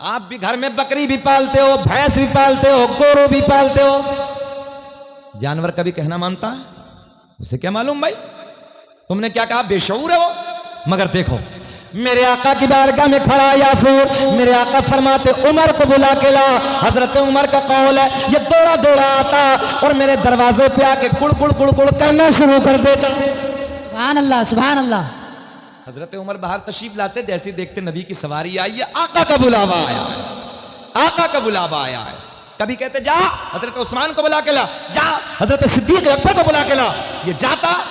आप भी घर में बकरी भी पालते हो, भैंस भी पालते हो, गोरू भी पालते हो, जानवर कभी कहना मानता है? उसे क्या मालूम भाई, तुमने क्या कहा, बेशऊर है वो। मगर देखो मेरे आका की बारगाह में खड़ा याफूर, मेरे आका फरमाते उमर को बुला के ला। हजरत उमर का कौल है, ये दौड़ा दौड़ा आता और मेरे दरवाजे पे आके कुड़ कुड़ कुड़ कुड़ करना शुरू कर देता। सुभान अल्लाह, सुभान अल्लाह। हजरत उमर बाहर तशरीफ लाते, जैसे देखते नबी की सवारी आई है, आका का बुलावा आया है, आका का बुलावा आया है। कभी कहते जा हजरत उस्मान को बुला के ला, जा हजरत सिद्दीक अकबर को बुला के ला। ये जाता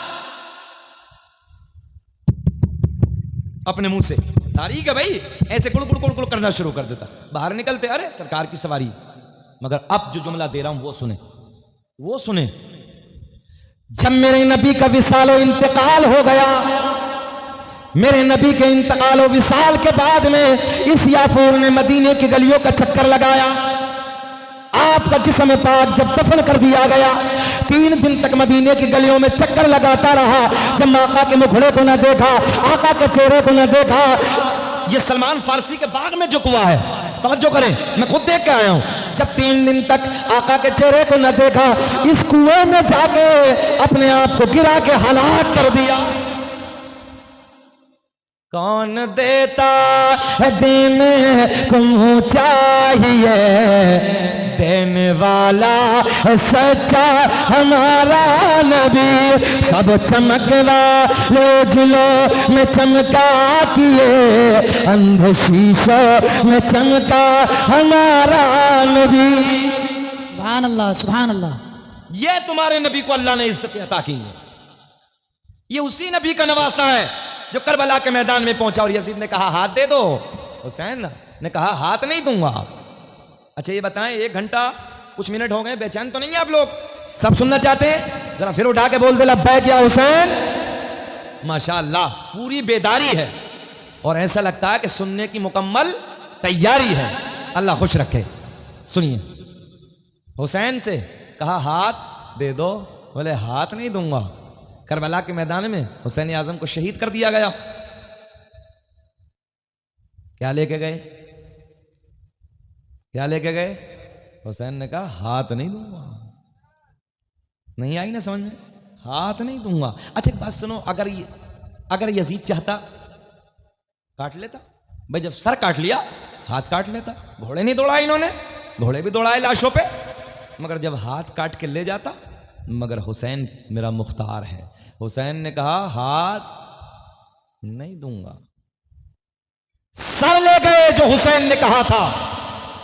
अपने मुंह से, तारीख है भाई, ऐसे कुड़ कुड़ कुड़ कुड़ करना शुरू कर देता। बाहर निकलते, अरे सरकार की सवारी। मगर अब जो जुमला दे रहा हूं वो सुने, वो सुने। जब मेरे नबी का विसाल और इंतकाल हो गया, मेरे नबी के इंतकाल और विसाल के बाद में इस याफूर ने मदीने की गलियों का चक्कर लगाया। आपका जिस्म पाक जब दफन कर दिया गया, 3 दिन तक मदीने की गलियों में चक्कर लगाता रहा। जब आका के मुखड़े को न देखा, आका के चेहरे को न देखा, ये सलमान फारसी के बाग में जो कुआं है, तवज्जो करें, मैं खुद देख के आया हूं। जब 3 दिन तक आका के चेहरे को न देखा, इस कुएं में जाके अपने आप को गिरा के हलाक कर दिया। कौन देता है देने को चाहिए, देने वाला सच्चा हमारा नबी। सब चमकवा लो जिलो में चमका किए, अंध शीशों में चमका हमारा नबी। सुभान अल्लाह, सुभान अल्लाह। ये तुम्हारे नबी को अल्लाह ने इज्जत अता की है। ये उसी नबी का नवासा है जो करबला के मैदान में पहुंचा और यजीद ने कहा हाथ दे दो, हुसैन ने कहा हाथ नहीं दूंगा। अच्छा ये बताएं, 1 घंटा कुछ मिनट हो गए, बेचैन तो नहीं है आप लोग? सब सुनना चाहते हैं? जरा फिर उठा के बोल दे लब्बैक या हुसैन। माशाअल्लाह पूरी बेदारी है और ऐसा लगता है कि सुनने की मुकम्मल तैयारी है। अल्लाह खुश रखे। सुनिए, हुसैन से कहा हाथ दे दो, बोले हाथ नहीं दूंगा। करबला के मैदान में हुसैन आजम को शहीद कर दिया गया। क्या लेके गए, क्या लेके गए? हुसैन ने कहा हाथ नहीं दूंगा। नहीं आई ना समझ में, हाथ नहीं दूंगा। अच्छा एक बात सुनो, अगर यजीद चाहता काट लेता भाई, जब सर काट लिया हाथ काट लेता। घोड़े नहीं दौड़ाए इन्होंने, घोड़े भी दौड़ाए लाशों पे, मगर जब हाथ काट के ले जाता। मगर हुसैन मेरा मुख्तार है। हुसैन ने कहा हाथ नहीं दूंगा। सर ले गए जो हुसैन ने कहा था,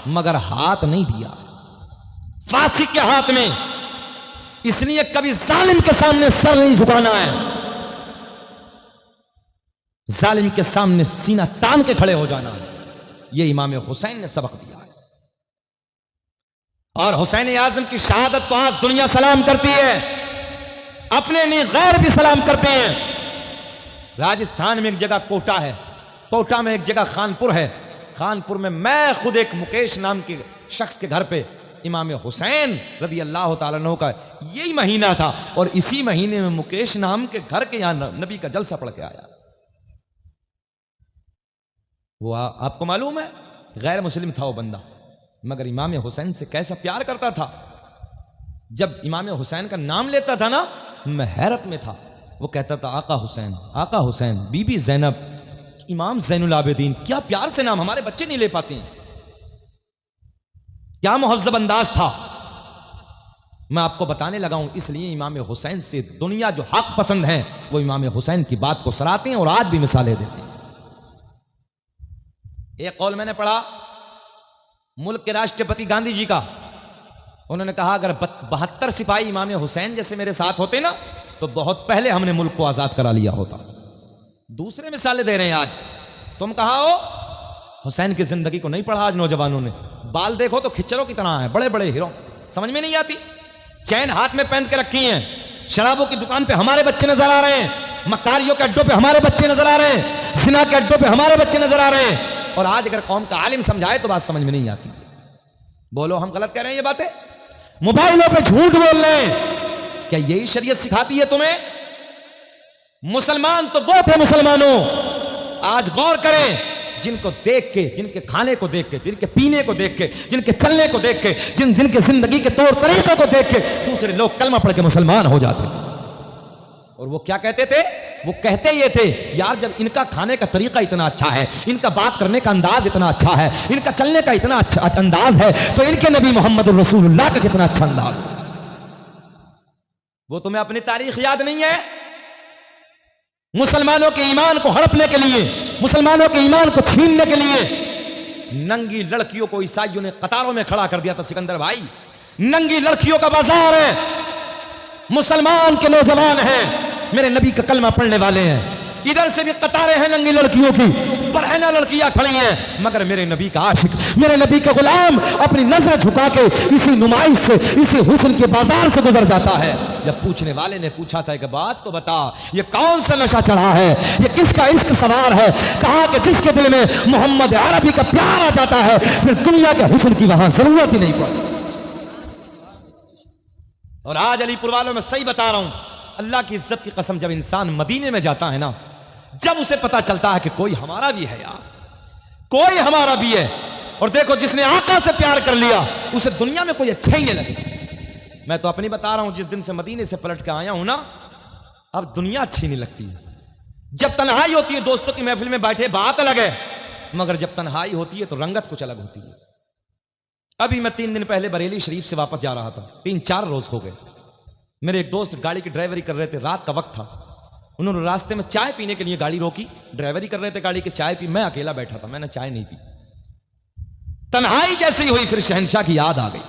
मगर हाथ नहीं दिया फांसी के हाथ में। इसलिए कभी जालिम के सामने सर नहीं झुकाना है, जालिम के सामने सीना तान के खड़े हो जाना है। यह इमाम हुसैन ने सबक दिया है। और हुसैन आजम की शहादत तो आज दुनिया सलाम करती है, अपने नहीं गैर भी सलाम करते हैं। राजस्थान में एक जगह कोटा है, कोटा में एक जगह खानपुर है। खानपुर में मैं खुद एक मुकेश नाम के शख्स के घर पे इमाम हुसैन रदी अल्लाह ताला अन्हु का यही महीना था, और इसी महीने में मुकेश नाम के घर के यहां नबी का जलसा पढ़ के आया। वो आपको मालूम है गैर मुस्लिम था वो बंदा, मगर इमाम हुसैन से कैसा प्यार करता था। जब इमाम हुसैन का नाम लेता था ना, मैं हैरत में था। वो कहता था आका हुसैन, आका हुसैन, बीबी जैनब, इमाम ज़ैनुल आबिदीन। क्या प्यार से नाम, हमारे बच्चे नहीं ले पाते हैं। क्या मुहज़्ज़ब अंदाज था। मैं आपको बताने लगा हूं, इसलिए इमाम हुसैन से दुनिया जो हक पसंद है वो इमाम हुसैन की बात को सराहते हैं और आज भी मिसालें देते हैं। एक कौल मैंने पढ़ा मुल्क के राष्ट्रपति गांधी जी का। उन्होंने कहा अगर 72 सिपाही इमाम हुसैन जैसे मेरे साथ होते ना, तो बहुत पहले हमने मुल्क को आजाद करा लिया होता। दूसरे मिसालें दे रहे हैं आज। तुम कहा हो हुसैन की जिंदगी को नहीं पढ़ा आज नौजवानों ने। बाल देखो तो खिच्चरों की तरह है, बड़े बड़े हीरो, समझ में नहीं आती। चैन हाथ में पहन के रखी है, शराबों की दुकान पे हमारे बच्चे नजर आ रहे हैं, मकारियों के अड्डों पे हमारे बच्चे नजर आ रहे हैं, जिना के अड्डों पे हमारे बच्चे नजर आ रहे हैं। और आज अगर कौम का आलिम समझाए तो बात समझ में नहीं आती। बोलो हम गलत कह रहे हैं ये बातें? मोबाइलों पे झूठ बोल रहे हैं, क्या यही शरीयत सिखाती है तुम्हें? मुसलमान तो वो थे मुसलमानों, आज गौर करें, जिनको देख के, जिनके खाने को देख के, जिनके पीने को देख के, जिनके चलने को देख के, जिनके जिंदगी के तौर तरीकों को देख के दूसरे लोग कलमा पढ़ के मुसलमान हो जाते थे। और वो क्या कहते थे? वो कहते ये थे, यार जब इनका खाने का तरीका इतना अच्छा है, इनका बात करने का अंदाज इतना अच्छा है, इनका चलने का इतना अच्छा अंदाज है, तो इनके नबी मोहम्मद रसूलुल्लाह का कितना अच्छा अंदाज है। वो तुम्हें अपनी तारीख याद नहीं है? मुसलमानों के ईमान को हड़पने के लिए, मुसलमानों के ईमान को छीनने के लिए नंगी लड़कियों को ईसाइयों ने कतारों में खड़ा कर दिया था। सिकंदर भाई, नंगी लड़कियों का बाजार है, मुसलमान के नौजवान हैं, मेरे नबी का कलमा पढ़ने वाले हैं, इधर से भी कतारें हैं नंगी लड़कियों की, बरहना लड़कियां खड़ी हैं, मगर मेरे नबी का आशिक, मेरे नबी का गुलाम अपनी नजर झुका के इसी नुमाइश से, इसी हुस्न के बाजार से गुजर जाता है। जब पूछने वाले ने पूछा था, एक बात तो बता, ये कौन सा नशा चढ़ा है, ये किसका इश्क सवार है? कहा कि जिसके दिल में मोहम्मद अरबी का प्यार आ जाता है, फिर दुनिया के हुस्न की वहां जरूरत ही नहीं पड़ती। और आज अलीपुर वालों में सही बता रहा हूं, अल्लाह की इज्जत की कसम, जब इंसान मदीने में जाता है ना, जब उसे पता चलता है कि कोई हमारा भी है यार, कोई हमारा भी है। और देखो, जिसने आका से प्यार कर लिया उसे दुनिया में कोई अच्छा ही नहीं लगे। मैं तो अपनी बता रहा हूं, जिस दिन से मदीने से पलट के आया हूं ना, अब दुनिया अच्छी नहीं लगती। जब तन्हाई होती है, दोस्तों की महफिल में बैठे बात अलग है, मगर जब तन्हाई होती है तो रंगत कुछ अलग होती है। अभी मैं 3 दिन पहले बरेली शरीफ से वापस जा रहा था, 3-4 रोज हो गए। मेरे एक दोस्त गाड़ी की ड्राइवरी कर रहे थे, रात का वक्त था, उन्होंने रास्ते में चाय पीने के लिए गाड़ी रोकी, ड्राइवरी कर रहे थे गाड़ी की, चाय पी, मैं अकेला बैठा था, मैंने चाय नहीं पी। तन्हाई जैसे ही हुई, फिर शहंशाह की याद आ गई,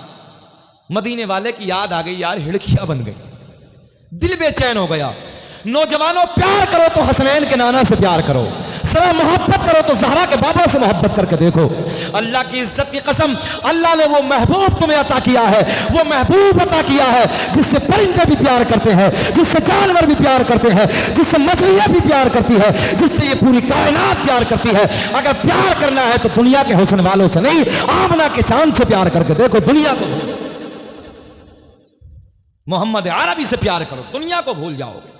मदीने वाले की याद आ गई, यार हिड़कियां बन गई, दिल बेचैन हो गया। नौजवानों, प्यार करो तो हसनैन के नाना से प्यार करो, सरा मोहब्बत करो तो ज़हरा के बाबा से मोहब्बत करके देखो। अल्लाह की इज्जत की कसम, अल्लाह ने वो महबूब तुम्हें अता किया है, वो महबूब अता किया है जिससे परिंदे भी प्यार करते हैं, जिससे जानवर भी प्यार करते हैं, जिससे मछलियां भी प्यार करती है, जिससे ये पूरी कायनात प्यार करती है। अगर प्यार करना है तो दुनिया के हुस्न वालों से नहीं, आमना के चांद से प्यार करके देखो, दुनिया को मोहम्मद अरबी से प्यार करो, दुनिया को भूल जाओगे।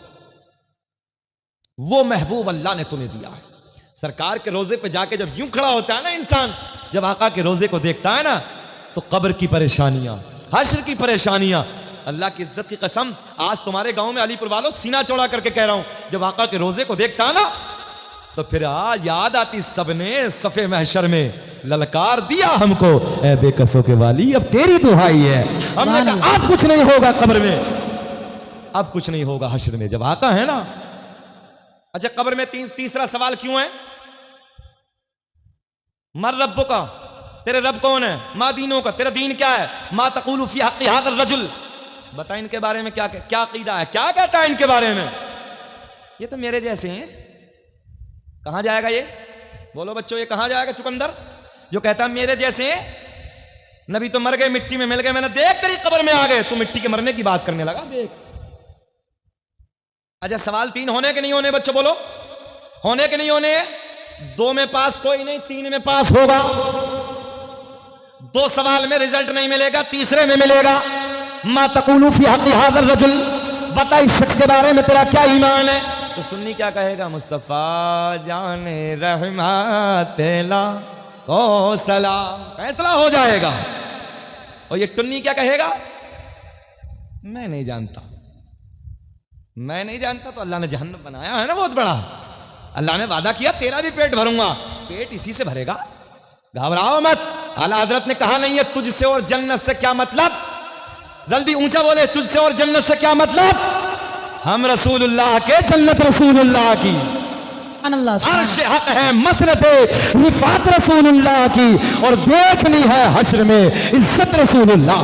वो महबूब अल्लाह ने तुम्हें दिया है। सरकार के रोजे पे जाके जब यूं खड़ा होता है ना इंसान, जब आका के रोजे को देखता है ना, तो कब्र की परेशानियां, हश्र की परेशानियां, अल्लाह की इज्जत की कसम, आज तुम्हारे गांव में अलीपुर वालों सीना चौड़ा करके कह रहा हूं, जब आका के रोजे को देखता है ना, तो फिर आज याद आती सबने सफे महशर में ललकार दिया हमको, ऐ बेकसों के वाली अब तेरी दुहाई है। हमने कहा अब कुछ नहीं होगा कब्र में, अब कुछ नहीं होगा हश्र में, जब आका है ना। अच्छा, कब्र में तीसरा सवाल क्यों है? मर रब्बो का, तेरे रब कौन है? मा दीनों का, तेरा दीन क्या है? मा तक़ूलु फी हक़्क़ि हाज़ा रजुल, बता इनके बारे में क्या अक़ीदा है, क्या कहता है इनके बारे में? ये तो मेरे जैसे हैं। कहां जाएगा ये? बोलो बच्चों, ये कहां जाएगा चुकंदर जो कहता है मेरे जैसे हैं? नबी तो मर गए, मिट्टी में मिल गए, मैंने देख तेरी कब्र में आ गए, तू मिट्टी के मरने की बात करने लगा, देख। अच्छा, सवाल 3 होने के नहीं होने बच्चों? बोलो, होने के नहीं होने? 2 में पास कोई नहीं, 3 में पास होगा। 2 सवाल में रिजल्ट नहीं मिलेगा, तीसरे में मिलेगा। मा तक़ूलु फी हक़्क़ि हाज़ा रजुल, बता इस शख्स के बारे में तेरा क्या ईमान है? तो सुन्नी क्या कहेगा? मुस्तफ़ा जाने रहमत ला को सलाम, फैसला हो जाएगा। और ये टुन्नी क्या कहेगा? मैं नहीं जानता, मैं नहीं जानता। तो अल्लाह ने जहन्नम बनाया है ना बहुत बड़ा, अल्लाह ने वादा किया तेरा भी पेट भरूंगा, पेट इसी से भरेगा, घबराओ मत। आला हजरत ने कहा नहीं है तुझसे और जन्नत से क्या मतलब, जल्दी ऊंचा बोले, तुझसे और जन्नत से क्या मतलब? हम रसूलुल्लाह के, जन्नत रसूलुल्लाह की, अर्श हक है, मसरत रिफात रसूलुल्लाह की, और देखनी है हश्र में इज्जत रसूलुल्लाह।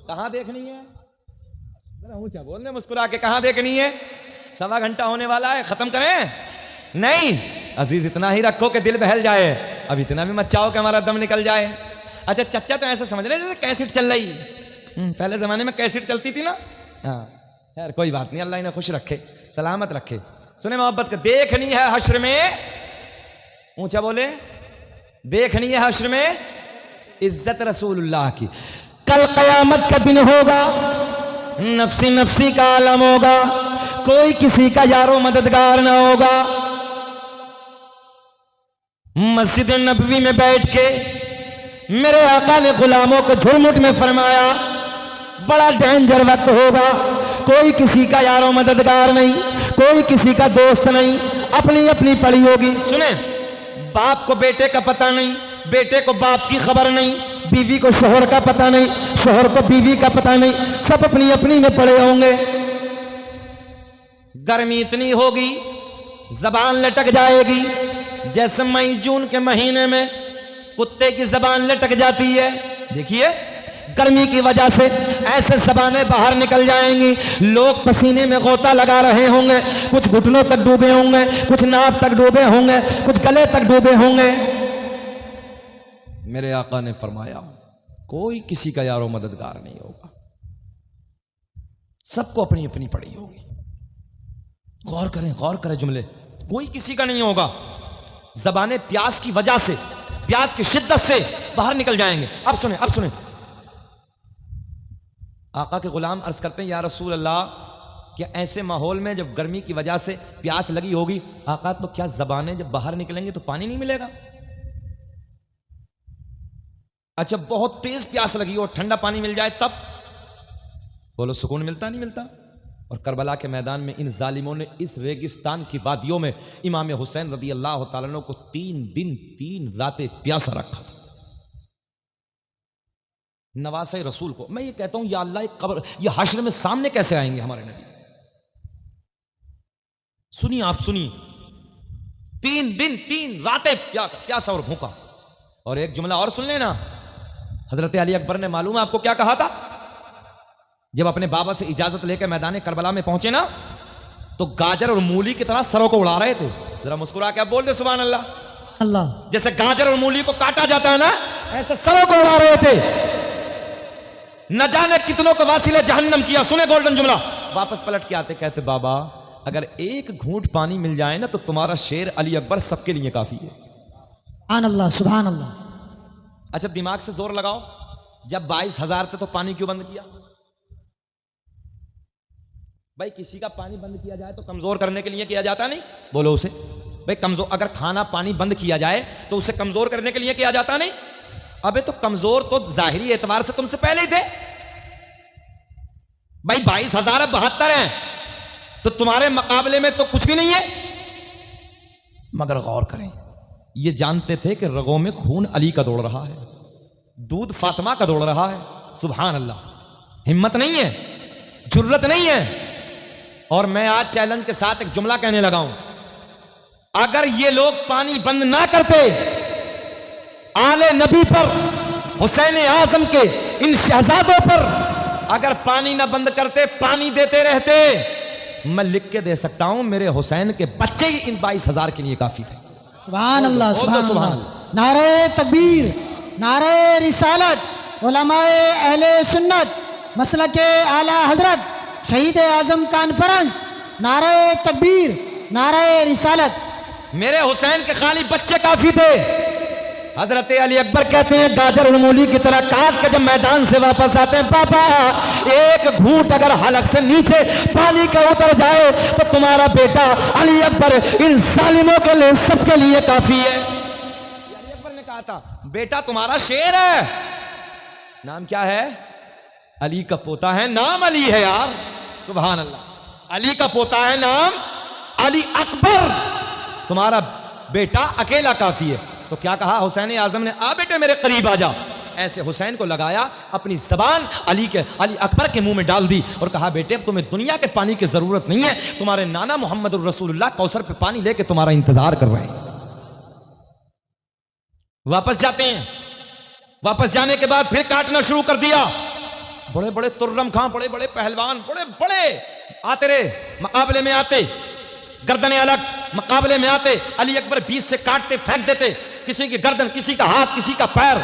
कहां देखनी है? ऊंचा बोलने, मुस्कुरा के, कहां देखनी है? 1.25 घंटा होने वाला है, खत्म करें? नहीं अजीज, इतना ही रखो कि दिल बहल जाए, अब इतना भी मत चाहो कि हमारा दम निकल जाए। अच्छा, चच्चा तो ऐसा समझ रहे जैसे कैसेट चल रही, पहले जमाने में कैसेट चलती थी ना। हाँ यार, कोई बात नहीं, अल्लाह इन्हें खुश रखे, सलामत रखे। सुने मोहब्बत का, देखनी है हश्र में, ऊंचा बोले, देखनी है हश्र में इज्जत रसूलुल्लाह की। कल कयामत का दिन होगा, नफ्सी नफ्सी का आलम होगा, कोई किसी का यारो मददगार ना होगा। मस्जिद नबवी में बैठ के मेरे आका ने गुलामों को झुरमुट में फरमाया, बड़ा डेंजर वक्त होगा, कोई किसी का यारो मददगार नहीं, कोई किसी का दोस्त नहीं, अपनी अपनी पड़ी होगी। सुने, बाप को बेटे का पता नहीं, बेटे को बाप की खबर नहीं, बीवी को शोहर का पता नहीं, शोहर को बीवी का पता नहीं, सब अपनी अपनी में पड़े होंगे। गर्मी इतनी होगी, जबान लटक जाएगी, जैसे मई जून के महीने में कुत्ते की जबान लटक जाती है। देखिए, गर्मी की वजह से ऐसे जबानें बाहर निकल जाएंगी, लोग पसीने में गोता लगा रहे होंगे, कुछ घुटनों तक डूबे होंगे, कुछ नाक तक डूबे होंगे, कुछ गले तक डूबे होंगे। मेरे आका ने फरमाया, कोई किसी का यारो मददगार नहीं होगा, सबको अपनी अपनी पड़ी होगी। गौर करें जुमले, कोई किसी का नहीं होगा। जबानें प्यास की वजह से, प्यास की शिद्दत से बाहर निकल जाएंगे। अब सुने, आका के गुलाम अर्ज करते हैं, या रसूल अल्लाह, क्या ऐसे माहौल में जब गर्मी की वजह से प्यास लगी होगी, आका, तो क्या जबानें जब बाहर निकलेंगे तो पानी नहीं मिलेगा? अच्छा, बहुत तेज प्यास लगी और ठंडा पानी मिल जाए तब? बोलो, सुकून मिलता नहीं मिलता? और करबला के मैदान में इन जालिमों ने इस रेगिस्तान की वादियों में इमाम हुसैन रदी अल्लाह तआला अन्हु को 3 दिन 3 रातें प्यासा रखा था। नवासे रसूल को मैं ये कहता हूं, या अल्लाह, कब्र, ये हश्र में सामने कैसे आएंगे हमारे नबी? सुनिए, आप सुनिए, 3 दिन 3 रातें प्यासा और भूखा। और एक जुमला और सुन लेना, हजरत अली अकबर ने मालूम है आपको क्या कहा था? जब अपने बाबा से इजाजत लेकर मैदान करबला में पहुंचे ना, तो गाजर और मूली की तरह सरों को उड़ा रहे थे। जरा मुस्कुरा के आप बोल दे सुभान अल्लाह। अल्लाह। जैसे गाजर और मूली को काटा जाता है ना, ऐसे सरों को उड़ा रहे थे। न जाने कितनों को वासिले जहन्नम किया। सुने गोल्डन जुमला, वापस पलट के आते कहते, बाबा, अगर एक घूंट पानी मिल जाए ना, तो तुम्हारा शेर अली अकबर सबके लिए काफी है। सुभान अल्लाह, सुभान अल्लाह। अच्छा, दिमाग से जोर लगाओ, जब 22,000 थे तो पानी क्यों बंद किया? भाई, किसी का पानी बंद किया जाए तो कमजोर करने के लिए किया जाता नहीं? बोलो उसे भाई, कमजोर, अगर खाना पानी बंद किया जाए तो उसे कमजोर करने के लिए किया जाता नहीं? अबे तो कमजोर तो जाहिरी एतबार से तुमसे पहले ही थे भाई। 22,072 हैं तो तुम्हारे मुकाबले में तो कुछ भी नहीं है। मगर गौर करें, ये जानते थे कि रगों में खून अली का दौड़ रहा है, दूध फातिमा का दौड़ रहा है। सुभान अल्लाह। हिम्मत नहीं है, जुर्रत नहीं है। और मैं आज चैलेंज के साथ एक जुमला कहने लगा हूं, अगर ये लोग पानी बंद ना करते, आले नबी पर, हुसैन आजम के इन शहजादों पर अगर पानी ना बंद करते, पानी देते रहते, मैं लिख के दे सकता हूं, मेरे हुसैन के बच्चे ही इन 22,000 के लिए काफी थे। सुभान अल्लाह, सुभान अल्लाह। नारे तकबीर, नारे रिसालत, उलमाए अहले सुन्नत, मसलके आला हजरत, शहीद आजम कॉन्फ्रेंस, नारे तकबीर, नारे रिसालत। मेरे हुसैन के खाली बच्चे काफी थे। हजरत अली अकबर कहते हैं, गाजर और मूली की तरह काट के जब मैदान से वापस आते हैं, पापा, एक घूंट अगर हलक से नीचे पानी का उतर जाए तो तुम्हारा बेटा अली अकबर इन जालिमों के लिए, सबके लिए काफी है। अली अकबर ने कहा था, बेटा तुम्हारा शेर है। नाम क्या है? अली का पोता है, नाम अली है यार। सुभान अल्लाह। अली का पोता है, नाम अली अकबर, तुम्हारा बेटा अकेला काफी है। तो क्या कहा हुसैन आजम ने? आ बेटे मेरे करीब आ जा। ऐसे हुसैन को लगाया, अपनी जबान अली अकबर के मुंह में डाल दी और कहा, बेटे अब तुम्हें दुनिया के पानी की जरूरत नहीं है, तुम्हारे नाना मोहम्मद रसूलुल्लाह कौसर पे पानी लेके तुम्हारा इंतजार कर रहे हैं। वापस जाते हैं। वापस जाने के बाद फिर काटना शुरू कर दिया। बड़े बड़े तुर्रम खां, बड़े बड़े पहलवान, बड़े बड़े आते रहे, मुकाबले में आते, गर्दनें अलग, मुकाबले में आते। अली अकबर बीच से काटते, फेंक देते, किसी की गर्दन, किसी का हाथ, किसी का पैर।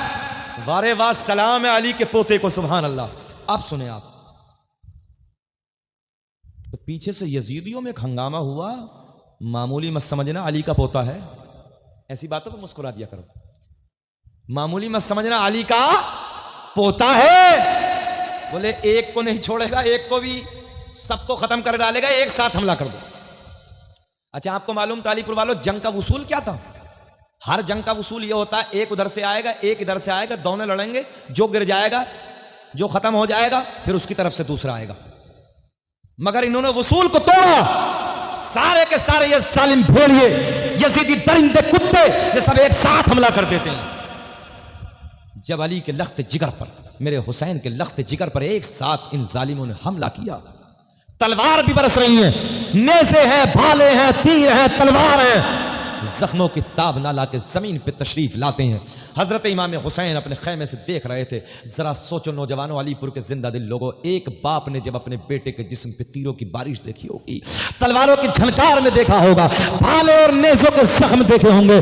वारे वाह, सलाम है अली के पोते को। सुभान अल्लाह। अब सुने आप, तो पीछे से यजीदियों में एक हंगामा हुआ, मामूली मत समझना अली का पोता है, ऐसी बातों पर मुस्कुरा दिया करो। मामूली मत समझना अली का पोता है। बोले एक को नहीं छोड़ेगा, एक को भी, सबको खत्म कर डालेगा, एक साथ हमला कर दो। अच्छा, आपको मालूम तालीपुर वालों, जंग का उसूल क्या था? हर जंग का उसूल ये होता है, एक उधर से आएगा, एक इधर से आएगा, दोनों लड़ेंगे, जो गिर जाएगा, जो खत्म हो जाएगा, फिर उसकी तरफ से दूसरा आएगा। मगर इन्होंने उसूल को तोड़ा। सारे के सारे ये सालिम भेड़िए, यजीदी दरिंदे कुत्ते, ये सब एक साथ हमला कर देते हैं। जब अली के लख्त जिगर पर, मेरे हुसैन के लख्त जिगर पर एक साथ इन जालिमों ने हमला किया, तलवार भी बरस रही हैं, नेज़े हैं, भाले हैं, तीर हैं, तलवार हैं, जख्मों की ताब ना लाके जमीन पे तशरीफ लाते हैं। हजरत इमाम हुसैन अपने खैमे से देख रहे थे। जरा सोचो नौजवानों, अलीपुर के जिंदा दिल लोगों, एक बाप ने जब अपने बेटे के जिस्म पे तीरों की बारिश देखी होगी, तलवारों की झनकार में देखा होगा, भाले और नेज़ों के जख्म देखे होंगे,